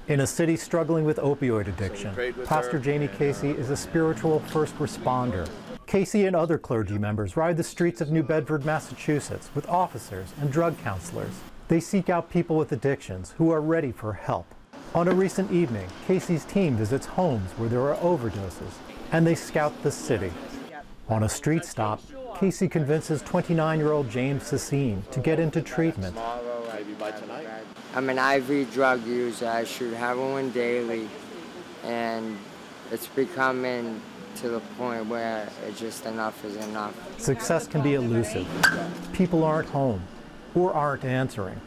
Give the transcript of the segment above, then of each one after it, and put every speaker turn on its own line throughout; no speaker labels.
In a city struggling with opioid addiction, Pastor Jamie Casey is a spiritual first responder. Casey and other clergy members ride the streets of New Bedford, Massachusetts with officers and drug counselors. They seek out people with addictions who are ready for help. On a recent evening, Casey's team visits homes where there are overdoses, and they scout the city. On a street stop, Casey convinces 29-year-old James Sassine to get into treatment.
I'm an IV drug user. I shoot heroin daily, and it's becoming to the point where it's just enough is enough.
Success can be elusive. People aren't home or aren't answering.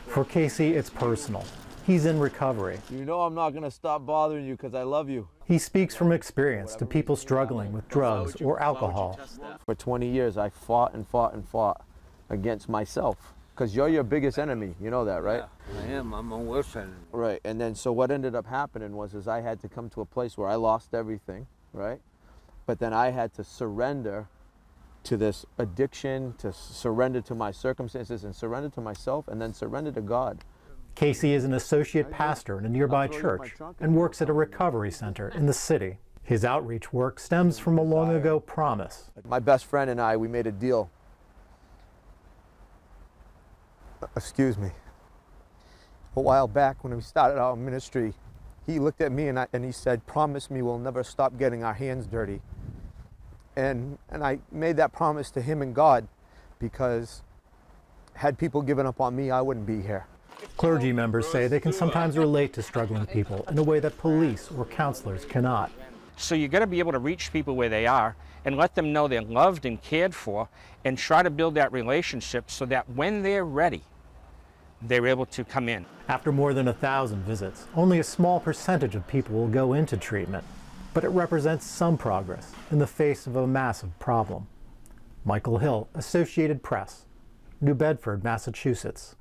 For Casey, it's personal. He's in recovery.
You know I'm not going to stop bothering you because I love you.
He speaks from experience to people struggling with drugs or alcohol.
For 20 years, I fought and fought and fought against myself. Because you're your biggest enemy, you know that, right?
Yeah, I am. I'm my worst enemy.
Right, and then so what ended up happening was I had to come to a place where I lost everything, right? But then I had to surrender to this addiction, to surrender to my circumstances, and surrender to myself, and then surrender to God.
Casey is an associate pastor in a nearby church and works at a recovery center in the city. His outreach work stems from a long ago promise.
My best friend and I, we made a deal. Excuse me. A while back when we started our ministry, he looked at me and he said, "Promise me we'll never stop getting our hands dirty." And I made that promise to him and God, because had people given up on me, I wouldn't be here.
Clergy members say they can sometimes relate to struggling people in a way that police or counselors cannot.
So you got to be able to reach people where they are and let them know they're loved and cared for, and try to build that relationship so that when they're ready, they're able to come in.
After more than 1,000 visits, only a small percentage of people will go into treatment, but it represents some progress in the face of a massive problem. Michael Hill, Associated Press, New Bedford, Massachusetts.